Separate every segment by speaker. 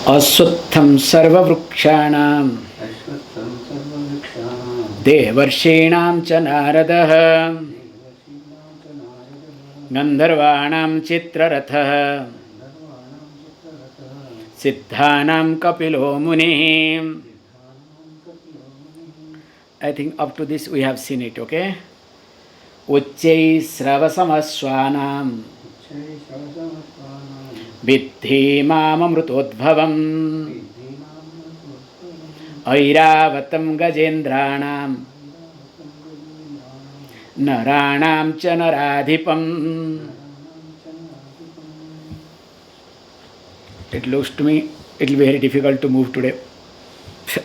Speaker 1: Aswatham sarvavrukshanam devarshinam cha naradaha gandharvanam chitraratha siddhanam kapilo muni. I think up to this we have seen it, okay? Uchchai sravasamaswanam Vidhi mamamrutodbhavam Airavatam gajendranam Naranam cha naradhipam. It looks to me it will be very difficult to move today.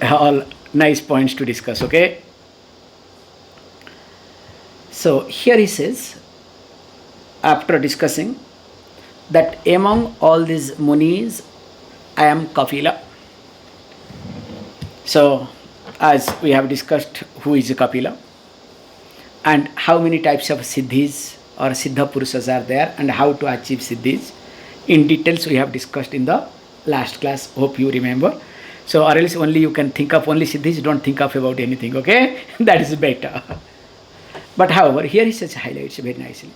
Speaker 1: All nice points to discuss, okay? So here he says, after discussing that among all these munis, I am Kapila. So, as we have discussed who is Kapila and how many types of siddhis or siddha purusas are there and how to achieve siddhis, in details we have discussed in the last class. Hope you remember. So, or else only you can think of only siddhis, don't think of about anything, okay? That is better. But however, here he says highlights very nicely.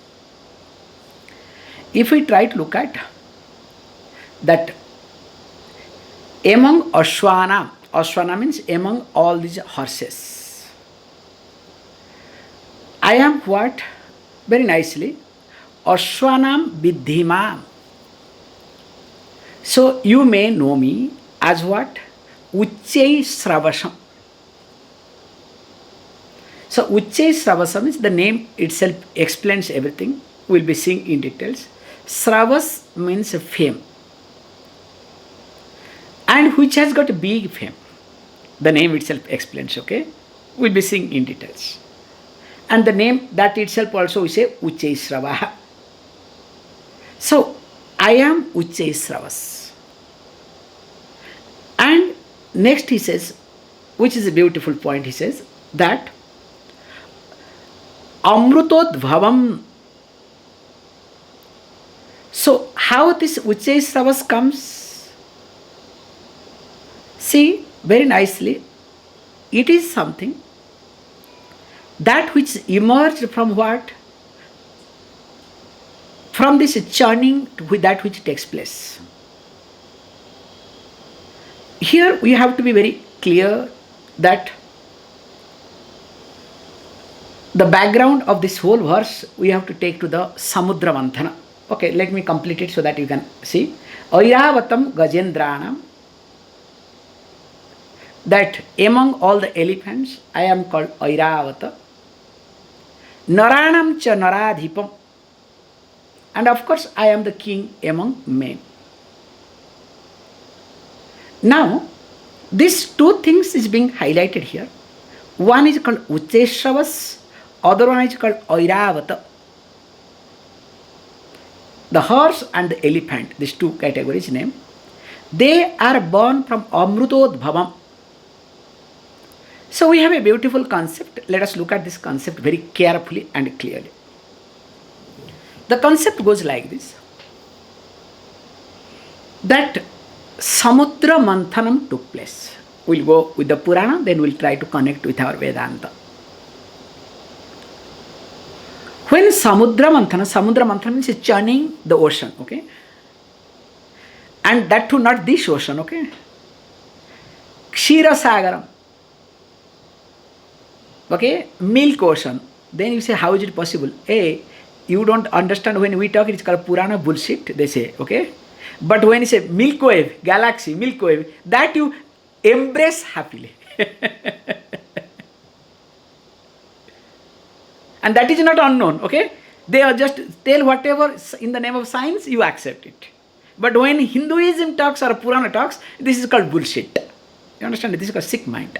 Speaker 1: If we try to look at that among Ashwana, Ashwana means among all these horses, I am what? Very nicely, Ashwanam Vidhimam. So you may know me as what? Uchchai Sravasam. So Uchchai Sravasam is the name itself explains everything. We will be seeing in details. Sravas means fame, and which has got a big fame. The name itself explains, okay? We will be seeing in details. And the name that itself also we say Uchchai Sravaha. So I am Uchchai Sravas. And next he says, which is a beautiful point, he says that Amrutodbhavam. So how this Uchchai Sravas comes? See, very nicely, it is something that which emerged from what? From this churning to that which takes place. Here we have to be very clear that the background of this whole verse we have to take to the Samudra Manthana. Okay, let me complete it so that you can see. Airavatam Gajendranam, that among all the elephants I am called Airavata. Naranam cha naradhipam, and of course I am the king among men. Now these two things is being highlighted here. One is called Uchchai Sravas, other one is called Airavata. The horse and the elephant, these two categories name, they are born from Amrutodbhavam. So we have a beautiful concept. Let us look at this concept very carefully and clearly. The concept goes like this, that Samudra Manthanam took place. We'll go with the Purana, then we'll try to connect with our Vedanta. When Samudra Manthana means churning the ocean, okay? And that too not this ocean, okay? Kshira Sagaram, okay? Milk ocean. Then you say, how is it possible? Hey, you don't understand when we talk, it's called Purana bullshit, they say, okay? But when you say Milky Way, galaxy, Milky Way, that you embrace happily. And that is not unknown, okay? They are just tell whatever in the name of science, you accept it. But when Hinduism talks or Purana talks, this is called bullshit. You understand? This is called sick mind.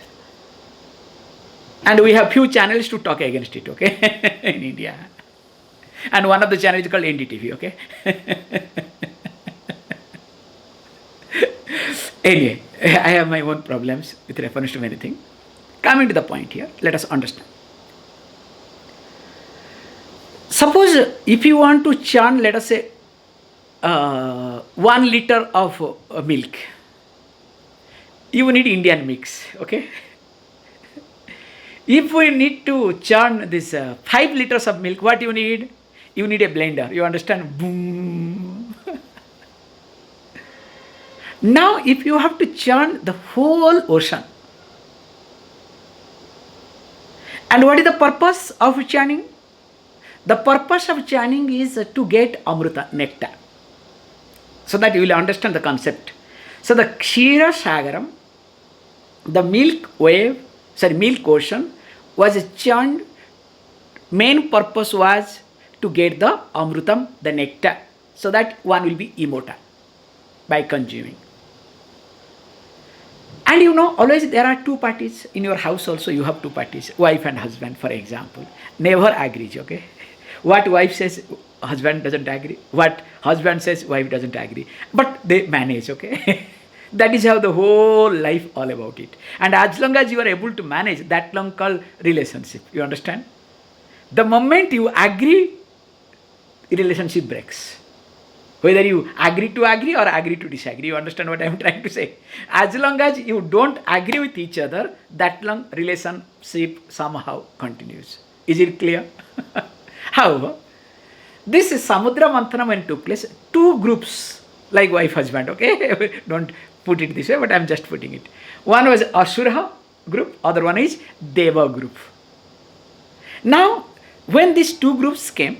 Speaker 1: And we have few channels to talk against it, okay? In India. And one of the channels is called NDTV, okay? Anyway, I have my own problems with reference to many things. Coming to the point here, let us understand. Suppose if you want to churn, let us say, 1 liter of milk, you need Indian mix, okay? If we need to churn this 5 liters of milk, what you need? You need a blender. You understand? Boom. Now, if you have to churn the whole ocean, and what is the purpose of churning? The purpose of churning is to get amruta, nectar. So that you will understand the concept. So the Kshira Sagaram, the milk ocean was churned. Main purpose was to get the amrutam, the nectar, so that one will be immortal by consuming. And you know, always there are two parties. In your house also you have two parties, wife and husband, for example. Never agrees, okay? What wife says, husband doesn't agree. What husband says, wife doesn't agree. But they manage, okay? That is how the whole life all about it. And as long as you are able to manage, that long called relationship. You understand? The moment you agree, relationship breaks. Whether you agree to agree or agree to disagree. You understand what I am trying to say? As long as you don't agree with each other, that long relationship somehow continues. Is it clear? However, this is Samudra Manthanam when took place, two groups like wife, husband, okay? Don't put it this way, but I am just putting it. One was Asura group, other one is Deva group. Now, when these two groups came,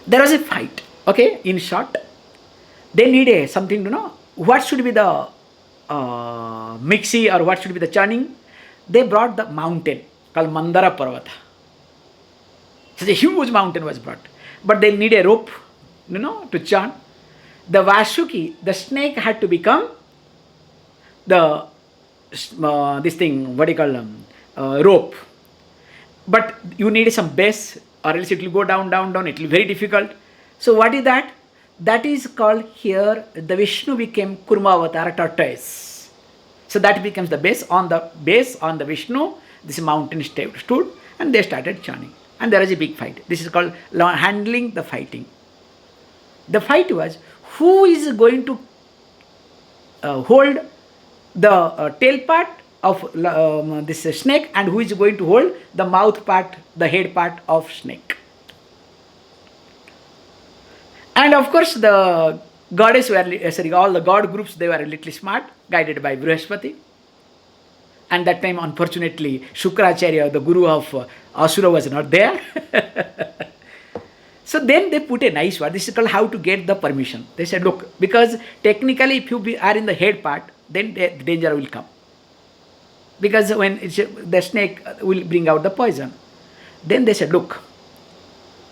Speaker 1: there was a fight, okay? In short, they need something to know what should be the mixie or what should be the churning. They brought the mountain called Mandara Parvata. So a huge mountain was brought. But they need a rope, to churn. The Vasuki, the snake, had to become the rope. But you need some base, or else it will go down, down, down. It will be very difficult. So what is that? That is called here, the Vishnu became Kurma Avatar, tortoise. So that becomes the base. On the Vishnu, this mountain stood, and they started churning. And there is a big fight. This is called handling the fighting. The fight was, who is going to hold the tail part of this snake, and who is going to hold the mouth part, the head part of snake. And of course the goddess all the god groups, they were a little smart, guided by Brihaspati. And that time, unfortunately, Shukracharya, the guru of Asura, was not there. So then they put a nice word. This is called how to get the permission. They said, look, because technically if you are in the head part, then the danger will come. Because when the snake will bring out the poison. Then they said, look,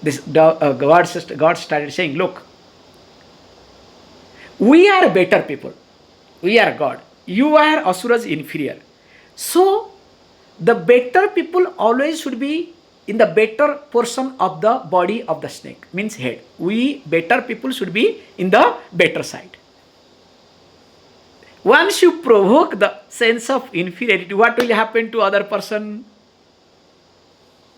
Speaker 1: this God started saying, look, we are better people. We are God. You are Asuras inferior. So, the better people always should be in the better portion of the body of the snake, means head. We better people should be in the better side. Once you provoke the sense of inferiority, what will happen to other person?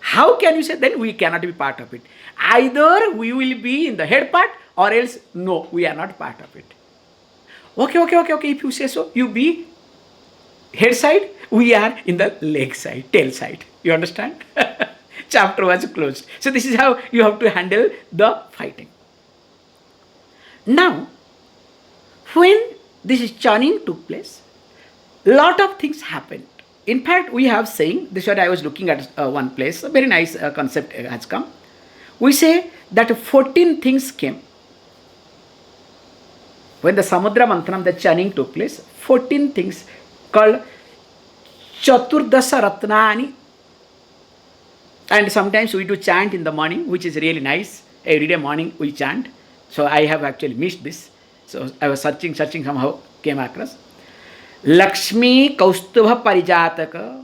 Speaker 1: How can you say then we cannot be part of it? Either we will be in the head part, or else no, we are not part of it. Okay. If you say so, you be head side, we are in the leg side, tail side. You understand? Chapter was closed. So this is how you have to handle the fighting. Now, when this churning took place, lot of things happened. In fact, we have saying, this is what I was looking at one place, a very nice concept has come. We say that 14 things came. When the Samudra Manthanam, the churning took place, 14 things called Chaturdasa Ratnani. And sometimes we do chant in the morning, which is really nice. Every day morning we chant. So I have actually missed this. So I was searching, somehow came across. Lakshmi Kaustubha Parijataka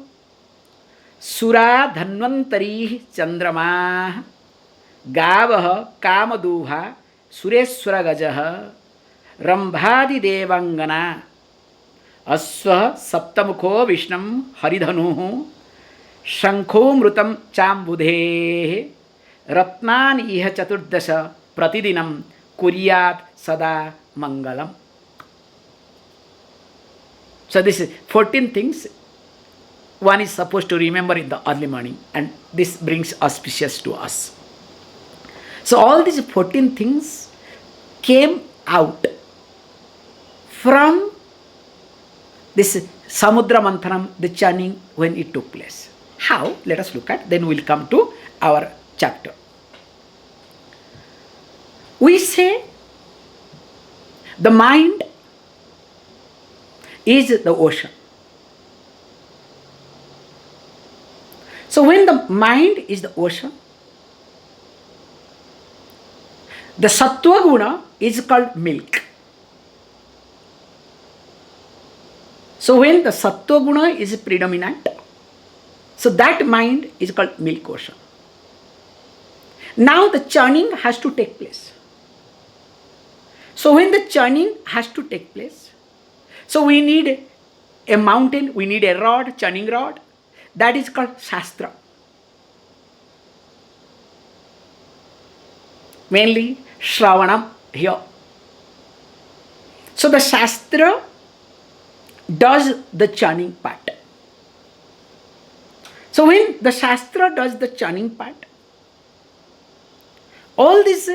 Speaker 1: Sura Dhanvantari Chandrama Gavaha Kamaduha Sureswara Gajaha Rambhadi Devangana Aswa Saptamukho Vishnam Haridhanuhu Shankho Mrutam Chambudhe Ratnan Iha Chaturdasha Pratidinam Kuryat Sada Mangalam. So this is 14 things one is supposed to remember in the early morning, and this brings auspicious to us. So all these 14 things came out from this Samudra Manthanam, the churning, when it took place. How? Let us look at, then we'll come to our chapter. We say the mind is the ocean. So when the mind is the ocean, the sattva guna is called milk. So when the sattva guna is predominant, so that mind is called milk ocean. Now the churning has to take place. So when the churning has to take place, so we need a mountain, we need a rod, churning rod, that is called Shastra. Mainly Shravanam here. So the Shastra does the churning part. So when the Shastra does the churning part, all this,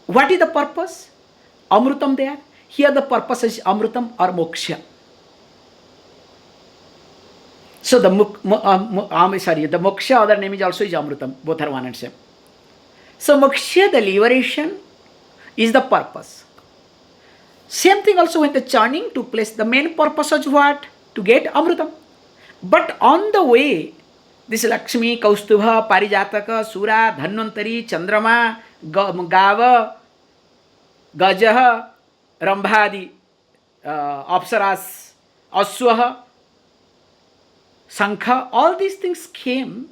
Speaker 1: what is the purpose? Amrutam there. Here the purpose is Amrutam or Moksha. So the Moksha, other name is also is Amrutam. Both are one and same. So Moksha, the liberation, is the purpose. Same thing also when the churning took place, the main purpose was what? To get Amrutam. But on the way, this Lakshmi, Kaustubha, Parijataka, Sura, Dhanvantari, Chandrama, Gava, Gajaha, Rambhadi, Apsaras, Aswaha, Sankha, all these things came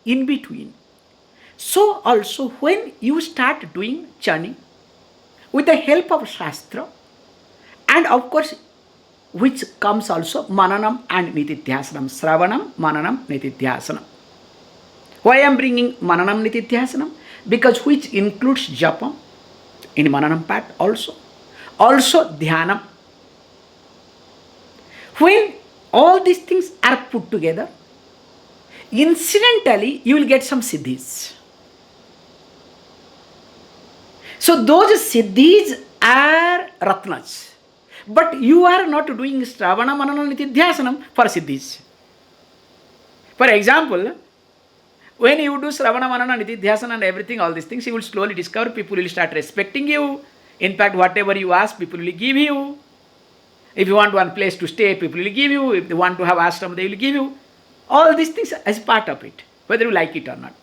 Speaker 1: in between. So also when you start doing churning with the help of Shastra, and of course which comes also Mananam and Nitidhyasanam, Sravanam, Mananam, Nitidhyasanam. Why I am bringing Mananam, Nitidhyasanam? Because which includes Japam in Mananam part also Dhyanam. When all these things are put together, incidentally you will get some siddhis. So those siddhis are ratnas. But you are not doing Shravana, Manana, Nitidhyasanam for siddhis. For example, when you do Shravana, Manana, Nitidhyasana and everything, all these things, you will slowly discover people will start respecting you. In fact, whatever you ask, people will give you. If you want one place to stay, people will give you. If they want to have ashram, they will give you. All these things as part of it, whether you like it or not.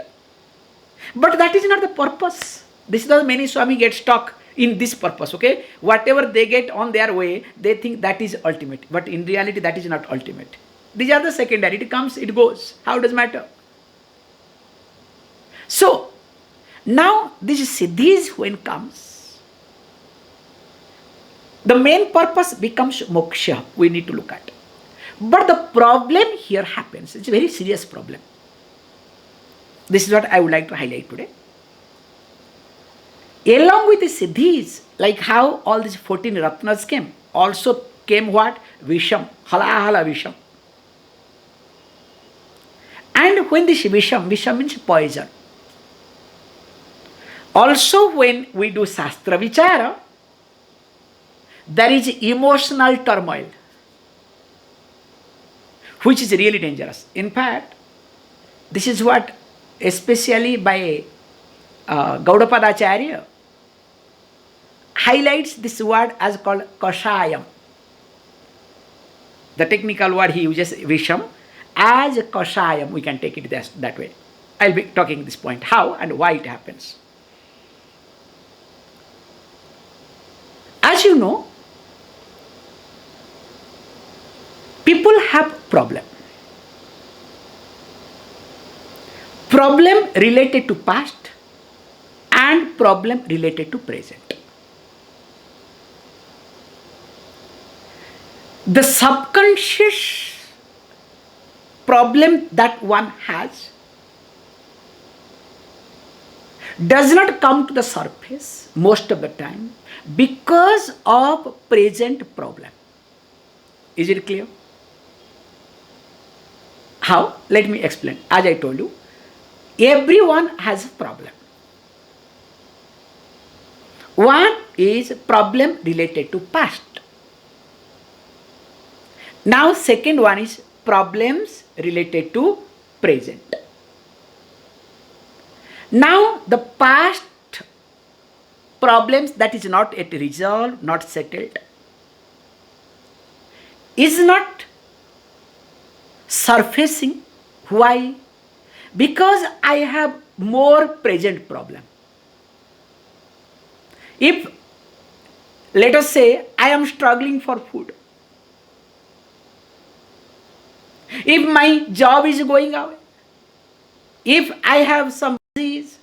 Speaker 1: But that is not the purpose. This is how many Swami get stuck in this purpose, okay? Whatever they get on their way, they think that is ultimate. But in reality, that is not ultimate. These are the secondary. It comes, it goes. How does it matter? So, now this siddhis when comes, the main purpose becomes moksha. We need to look at. But the problem here happens. It's a very serious problem. This is what I would like to highlight today. Along with the siddhis, like how all these 14 ratnas came, also came what? Visham, halahala Visham. And when this Visham means poison. Also when we do Shastra Vichara, there is emotional turmoil, which is really dangerous. In fact, this is what, especially by Gaudapadacharya, highlights this word as called Kashayam. The technical word he uses, Visham, as Kashayam, we can take it that way. I'll be talking this point, how and why it happens. As you know, people have problem. Problem related to past and problem related to present. The subconscious problem that one has does not come to the surface most of the time because of present problem. Is it clear? How? Let me explain. As I told you, everyone has a problem. One is problem related to past. Now second one is problems related to present. Now the past problems that is not yet resolved, not settled, is not surfacing. Why? Because I have more present problem. If, let us say, I am struggling for food, if my job is going away, if I have some disease,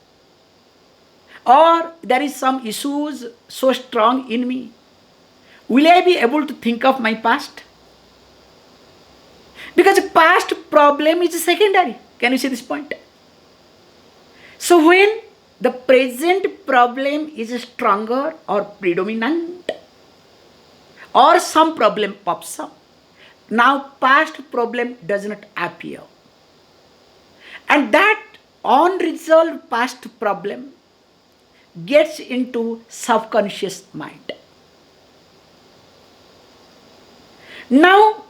Speaker 1: or there is some issues so strong in me, will I be able to think of my past? Because past problem is secondary. Can you see this point? So when the present problem is stronger or predominant, or some problem pops up, now past problem does not appear. And that unresolved past problem gets into subconscious mind. Now,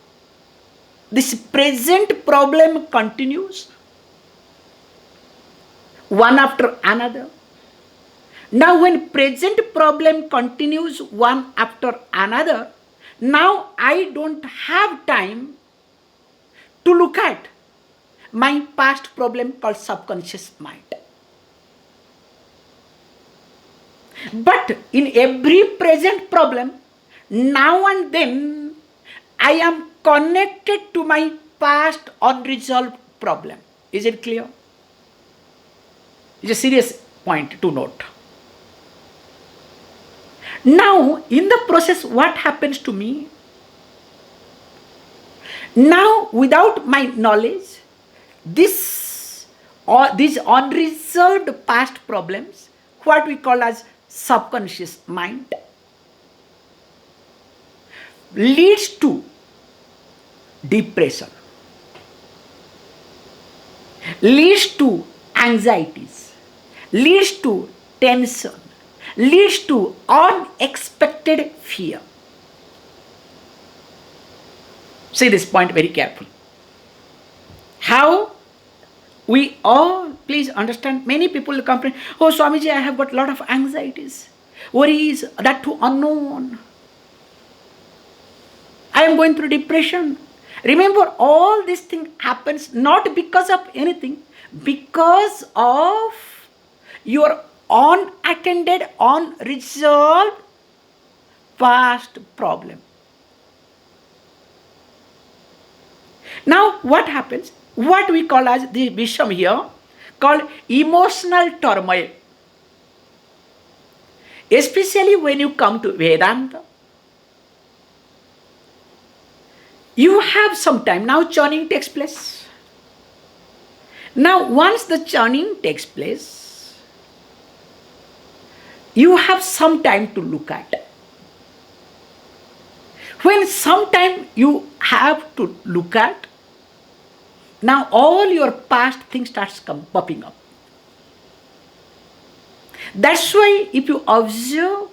Speaker 1: this present problem continues, one after another. Now, when present problem continues one after another, now I don't have time to look at my past problem called subconscious mind. But in every present problem, now and then I am connected to my past unresolved problem. Is it clear? It's a serious point to note. Now, in the process, what happens to me? Now, without my knowledge, these unresolved past problems, what we call as subconscious mind, leads to depression, leads to anxieties, leads to tension, leads to unexpected fear. See this point very carefully. How we all, please understand, many people complain, oh Swamiji, I have got a lot of anxieties, worries, that too unknown. I am going through depression. Remember, all this thing happens not because of anything, because of your unattended, unresolved past problem. Now, what happens? What we call as the Visham here, called emotional turmoil. Especially when you come to Vedanta, you have some time. Now churning takes place. Now once the churning takes place, you have some time to look at. When some time you have to look at, now all your past things starts popping up. That's why if you observe,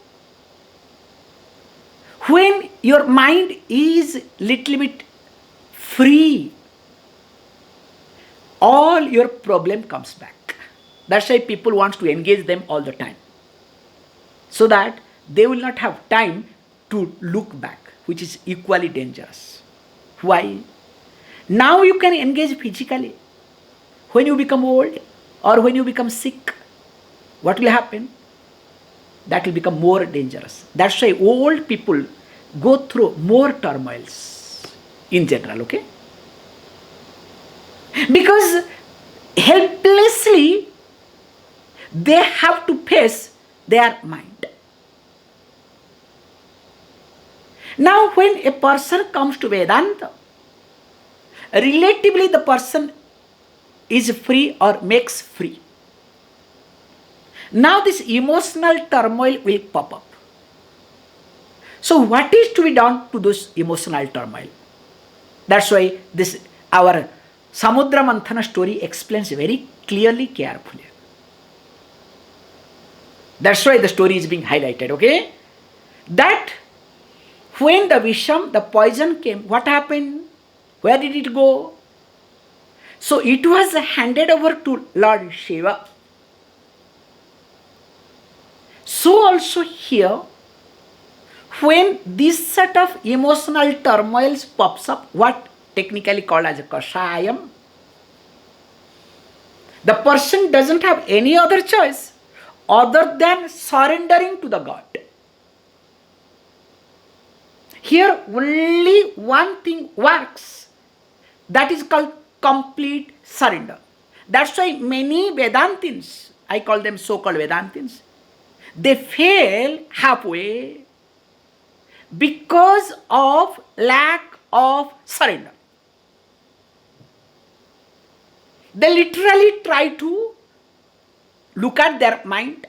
Speaker 1: when your mind is little bit free, all your problem comes back. That's why people want to engage them all the time, so that they will not have time to look back, which is equally dangerous. Why? Now you can engage physically. When you become old or when you become sick, what will happen? That will become more dangerous. That's why old people go through more turmoils in general, okay? Because helplessly they have to face their mind. Now when a person comes to Vedanta, relatively the person is free or makes free. Now this emotional turmoil will pop up. So what is to be done to those emotional turmoil? That's why this our Samudra Manthana story explains very clearly, carefully. That's why the story is being highlighted, okay? That when the Visham, the poison came, what happened? Where did it go? So it was handed over to Lord Shiva. So also here, when this set of emotional turmoils pops up, what technically called as a kashayam, the person doesn't have any other choice other than surrendering to the God. Here only one thing works, that is called complete surrender. That's why many Vedantins, I call them so-called Vedantins, they fail halfway because of lack of surrender. They literally try to look at their mind,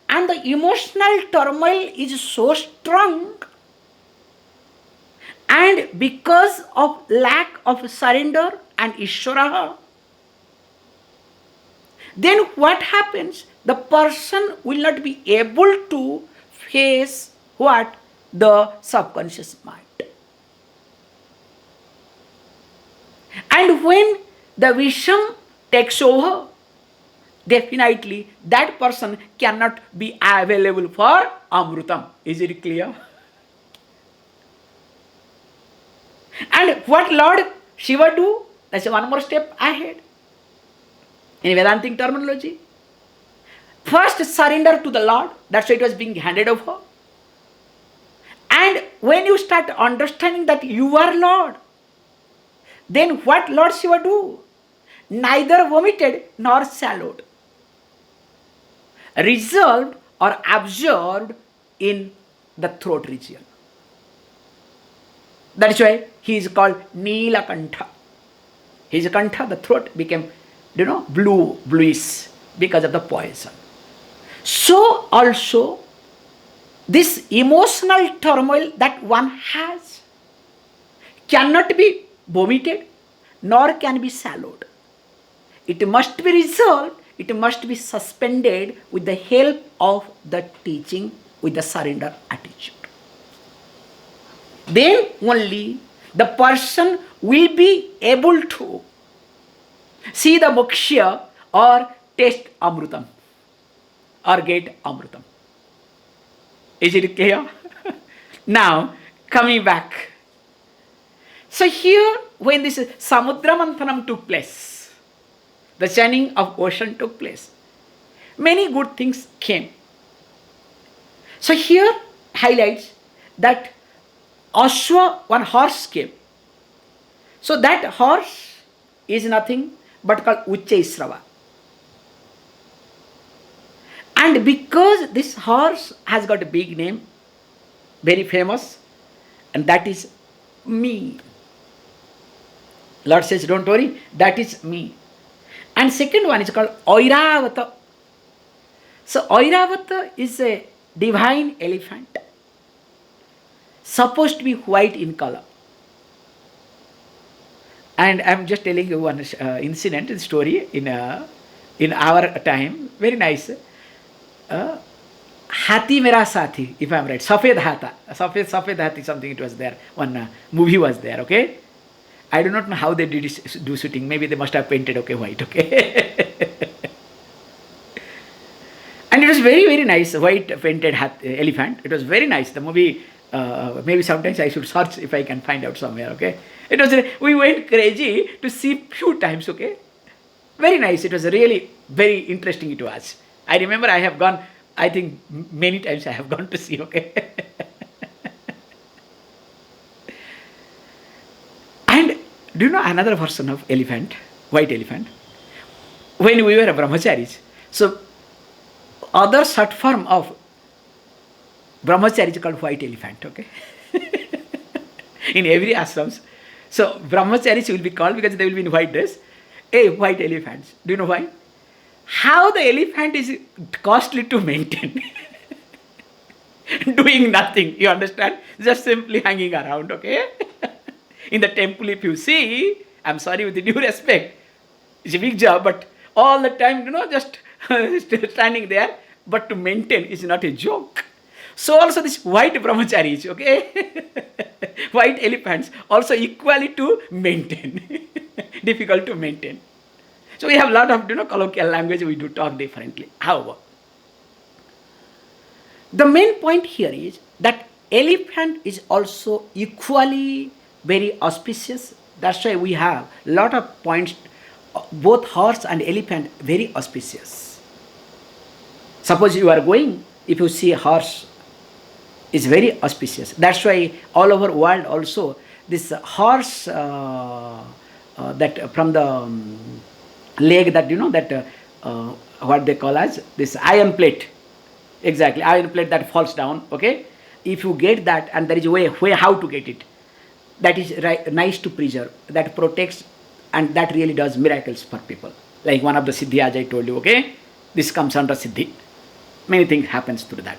Speaker 1: and the emotional turmoil is so strong, and because of lack of surrender and Ishvara, then what happens? The person will not be able to face what? The subconscious mind. And when the Visham takes over, definitely that person cannot be available for Amrutam. Is it clear? And what Lord Shiva do? That's one more step ahead. In Vedantic terminology, first surrender to the Lord. That's why it was being handed over. And when you start understanding that you are Lord, then what Lord Shiva do? Neither vomited nor swallowed, reserved or absorbed in the throat region. That is why he is called Neelakantha. His Kantha, the throat became, bluish because of the poison. So also, this emotional turmoil that one has cannot be vomited nor can be swallowed. It must be resolved, it must be suspended with the help of the teaching, with the surrender attitude. Then only the person will be able to see the moksha or taste amrutam or get amrutam. Is it clear? Now, coming back. So here, when this Samudra Manthanam took place, the churning of ocean took place, many good things came. So here highlights that Ashwa, one horse came. So that horse is nothing but called Uchaisrava. And because this horse has got a big name, very famous, and that is me. Lord says, don't worry, that is me. And second one is called Airavata. So Airavata is a divine elephant, supposed to be white in color. And I'm just telling you one incident, story in our time, very nice. Hati Mera Sathi, if I'm right, Safed Hata, Safed Hati, something it was there, one movie was there, okay? I do not know how they did do shooting, maybe they must have painted, okay, white, okay? And it was very, very nice, white painted elephant. It was very nice, the movie. Maybe sometimes I should search if I can find out somewhere, okay? It was, we went crazy to see few times, okay? Very nice, it was really very interesting it was. I remember I have gone, I think many times I have gone to see, okay? And do you know another version of elephant, white elephant? When we were brahmacharis, so other short form of brahmachari is called white elephant, okay? In every ashrams. So brahmacharis will be called, because they will be in white dress, white elephants. Do you know why? How the elephant is costly to maintain. Doing nothing, you understand? Just simply hanging around, okay? In the temple, if you see, I'm sorry with the due respect. It's a big job, but all the time, just standing there. But to maintain is not a joke. So also this white brahmacharis, okay? White elephants also equally to maintain. Difficult to maintain. So we have a lot of colloquial language, we do talk differently. However, the main point here is that elephant is also equally very auspicious. That's why we have a lot of points, both horse and elephant very auspicious. Suppose you are going, if you see a horse, is very auspicious. That's why all over world also this horse that from the leg that that what they call as this iron plate. Exactly, iron plate that falls down. Okay, if you get that, and there is a way how to get it, that is nice to preserve. That protects, and that really does miracles for people. Like one of the siddhi, as I told you. Okay, this comes under siddhi. Many things happens through that.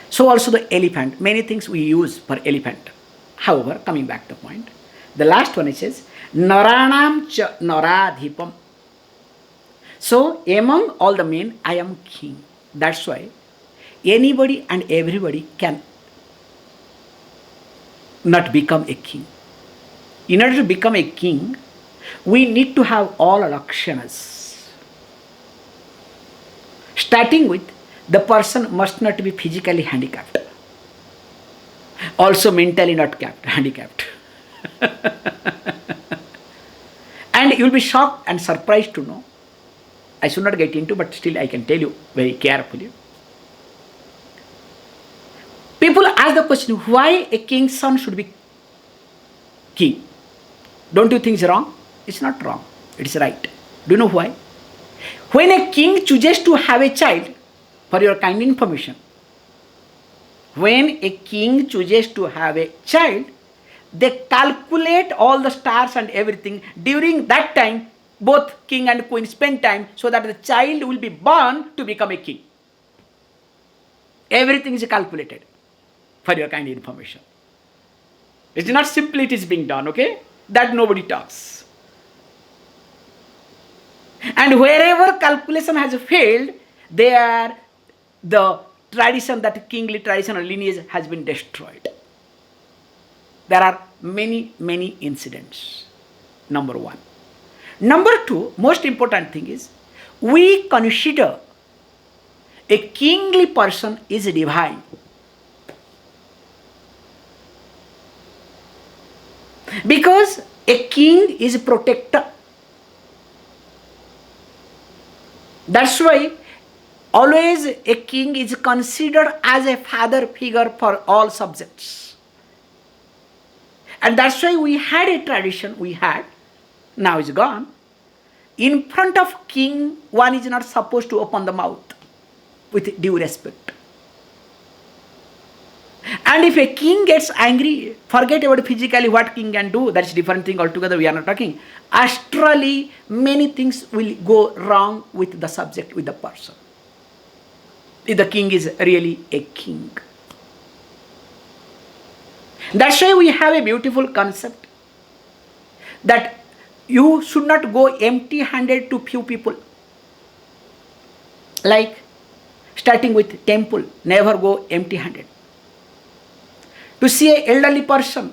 Speaker 1: So also the elephant. Many things we use for elephant. However, coming back to the point, the last one it says naranam cha naradhipam. So among all the men, I am king. That's why anybody and everybody can not become a king. In order to become a king, we need to have all lakshanas. Starting with, the person must not be physically handicapped. Also mentally not handicapped. And you will be shocked and surprised to know. I should not get into, but still I can tell you very carefully. People ask the question, why a king's son should be king? Don't you think it's wrong? It's not wrong. It's right. Do you know why? When a king chooses to have a child, for your kind information, when a king chooses to have a child, they calculate all the stars and everything. During that time, both king and queen spend time so that the child will be born to become a king. Everything is calculated, for your kind information. It's not simply it is being done, okay? That nobody talks. And wherever calculation has failed, there the tradition, that kingly tradition or lineage has been destroyed. There are many, many incidents. Number one. Number two, most important thing is, we consider a kingly person is divine. Because a king is a protector. That's why always a king is considered as a father figure for all subjects. And that's why we had a tradition, now it's gone. In front of king, one is not supposed to open the mouth with due respect. And if a king gets angry, forget about physically what king can do, that's different thing altogether, we are not talking. Astrally, many things will go wrong with the subject, with the person. If the king is really a king. That's why we have a beautiful concept that you should not go empty-handed to few people. Like starting with temple, never go empty-handed. To see an elderly person,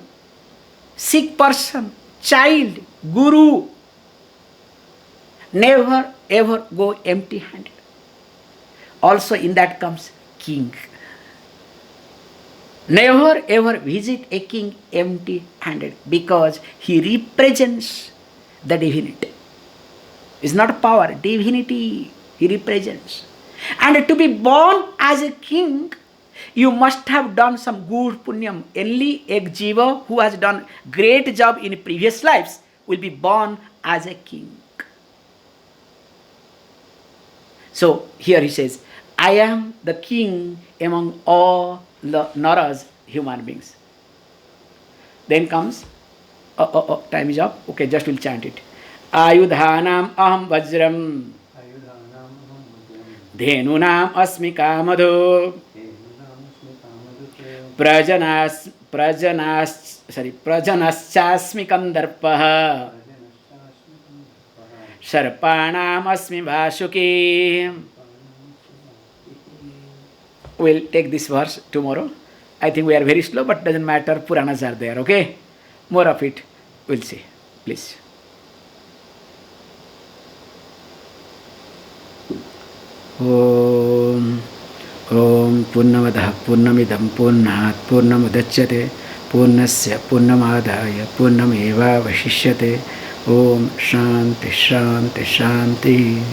Speaker 1: sick person, child, guru, never ever go empty-handed. Also in that comes king. Never ever visit a king empty-handed, because he represents the divinity. It's not power, divinity he represents. And to be born as a king, you must have done some good punyam. Only a jiva who has done great job in previous lives will be born as a king. So here he says, I am the king among all the naras, human beings. Then comes, time is up. Okay, just we'll chant it. Ayudhanam aham vajram, dhenunam asmi kamadho, prajanaschasmi kandarpaha, Sarpanam Vasuki. We'll take this verse tomorrow. I think we are very slow, but doesn't matter. Puranas are there, okay? More of it, we'll see. Please. Om Purnamadaha Purnamidam Purnat Purnamudachyate Purnasya Purnamadaya Purnameva Vashishyate. Om Shanti Shanti Shanti.